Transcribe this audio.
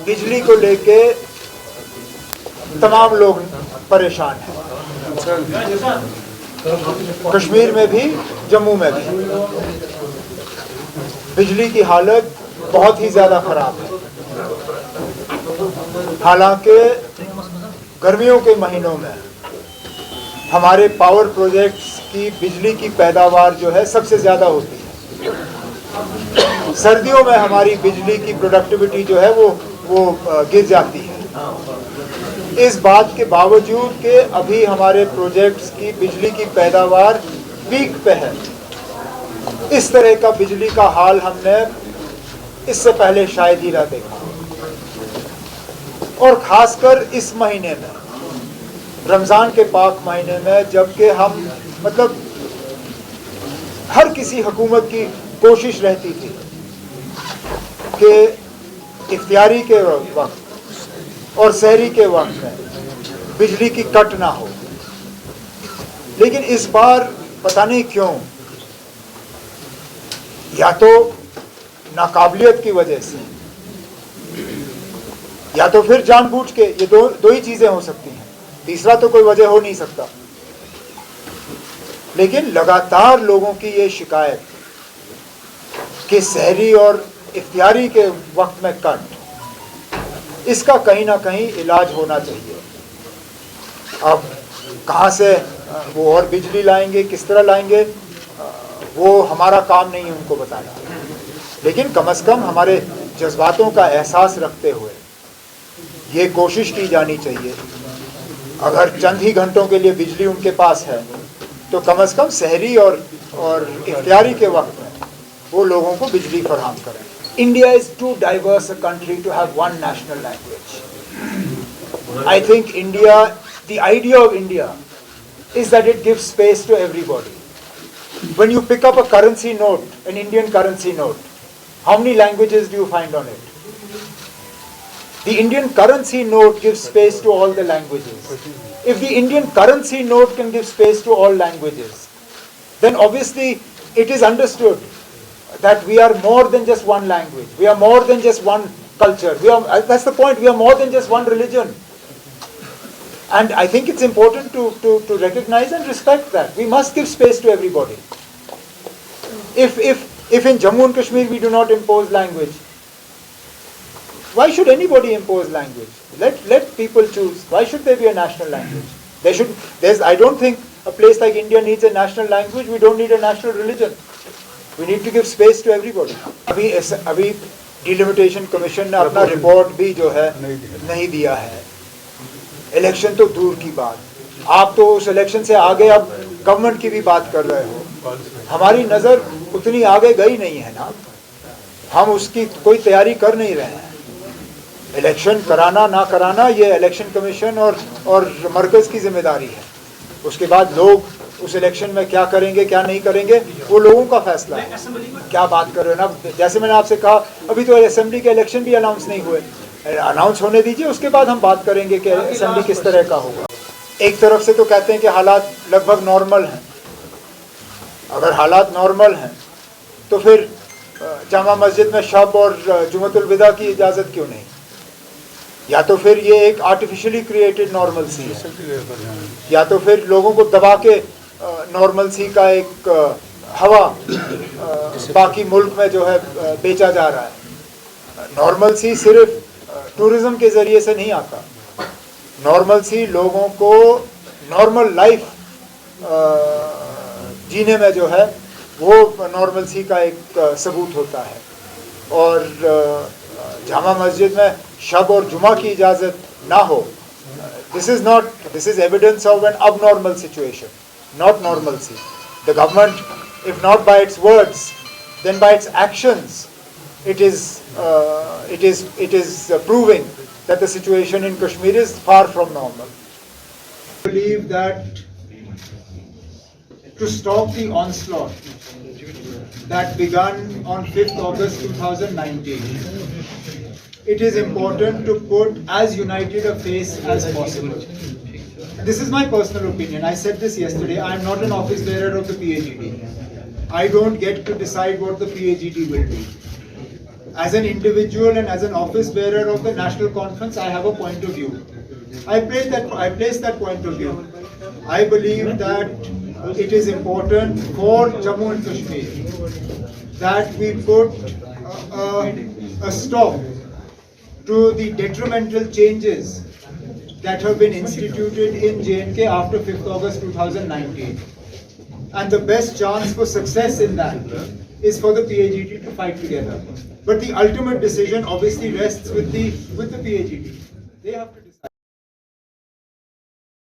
बिजली को लेके तमाम लोग परेशान हैं, कश्मीर में भी, जम्मू में भी। बिजली की हालत बहुत ही ज़्यादा ख़राब है। हालांकि गर्मियों के महीनों में हमारे पावर प्रोजेक्ट्स की बिजली की पैदावार जो है सबसे ज़्यादा होती है। सर्दियों में हमारी बिजली की प्रोडक्टिविटी जो है वो गिर जाती है। इस बात के बावजूद कि अभी हमारे प्रोजेक्ट्स की बिजली की पैदावार पीक पे है, इस तरह का बिजली का हाल हमने इससे पहले शायद ही ना देखा। और ख़ासकर इस महीने में, रमज़ान के पाक महीने में, जबकि हम मतलब हर किसी हुकूमत की कोशिश रहती थी कि इफ्तियारी के वक्त और सहरी के वक्त में बिजली की कट ना हो, लेकिन इस बार पता नहीं क्यों, या तो नाकाबिलियत की वजह से या तो फिर जानबूझ के, ये दो ही चीज़ें हो सकती हैं, तीसरा तो कोई वजह हो नहीं सकता, लेकिन लगातार लोगों की ये शिकायत कि सहरी और इफ्तियारी के वक्त में कट, इसका कहीं ना कहीं इलाज होना चाहिए। अब कहाँ से वो और बिजली लाएंगे, किस तरह लाएंगे, वो हमारा काम नहीं है उनको बताना, लेकिन कम से कम हमारे जज्बातों का एहसास रखते हुए ये कोशिश की जानी चाहिए। अगर चंद ही घंटों के लिए बिजली उनके पास है तो कम से कम सहरी और इफ्तियारी के वक्त में वो लोगों को बिजली फराहम करें। India is too diverse a country to have one national language. I think the idea of India is that it gives space to everybody. When you pick up a currency note, an Indian currency note, how many languages do you find on it? The Indian currency note gives space to all the languages. If the Indian currency note can give space to all languages, then obviously it is understood that we are more than just one language. We are more than just one culture. That's the point. We are more than just one religion. And I think it's important to recognize and respect that. We must give space to everybody. If in Jammu and Kashmir we do not impose language, why should anybody impose language? Let people choose. Why should there be a national language? I don't think a place like India needs a national language. We don't need a national religion. We need to give space to everybody. अभी delimitation commission ने अपना report भी जो है नहीं दिया है। Election तो दूर की बात, आप तो उस इलेक्शन से आगे अब गवर्नमेंट की भी बात कर रहे हो। हमारी नज़र उतनी आगे गई नहीं है ना, हम उसकी कोई तैयारी कर नहीं रहे हैं। इलेक्शन कराना ना कराना ये इलेक्शन कमीशन और मरकज़ की जिम्मेदारी है। उसके बाद लोग उस इलेक्शन में क्या करेंगे क्या नहीं करेंगे वो लोगों का फैसला है। क्या बात कर रहे हो ना, जैसे मैंने आपसे कहा अभी तो असेंबली के इलेक्शन भी अनाउंस नहीं हुए, अनाउंस होने दीजिए, उसके बाद हम बात करेंगे कि असेंबली किस तरह का होगा। एक तरफ से तो कहते हैं कि हालात लगभग नॉर्मल हैं। अगर हालात नॉर्मल हैं तो फिर जामा मस्जिद में शब और जुमअतुल विदा की इजाज़त क्यों नहीं? या तो फिर ये एक आर्टिफिशियली क्रिएटेड नॉर्मल सी है, या तो फिर लोगों को दबा के नॉर्मल सी का एक हवा बाकी मुल्क में जो है बेचा जा रहा है। नॉर्मल सी सिर्फ टूरिज़्म के ज़रिए से नहीं आता। नॉर्मल सी लोगों को नॉर्मल लाइफ जीने में जो है वो नॉर्मल सी का एक सबूत होता है। और जामा मस्जिद में शब और जुमा की इजाज़त ना हो, this is evidence of an abnormal situation, not normalcy. The government, if not by its words, then by its actions, it is proving that the situation in Kashmir is far from normal. I believe that to stop the onslaught that began on 5th August 2019, it is important to put as united a face as possible. This is my personal opinion. I said this yesterday. I am not an office bearer of the PAGD. I don't get to decide what the PAGD will do. As an individual and as an office bearer of the National Conference, I have a point of view. I place that point of view. I believe that it is important for Jammu and Kashmir that we put a stop to the detrimental changes that have been instituted in J&K after 5th August 2019. And the best chance for success in that is for the PAGT to fight together. But the ultimate decision obviously rests with the PAGT. They have to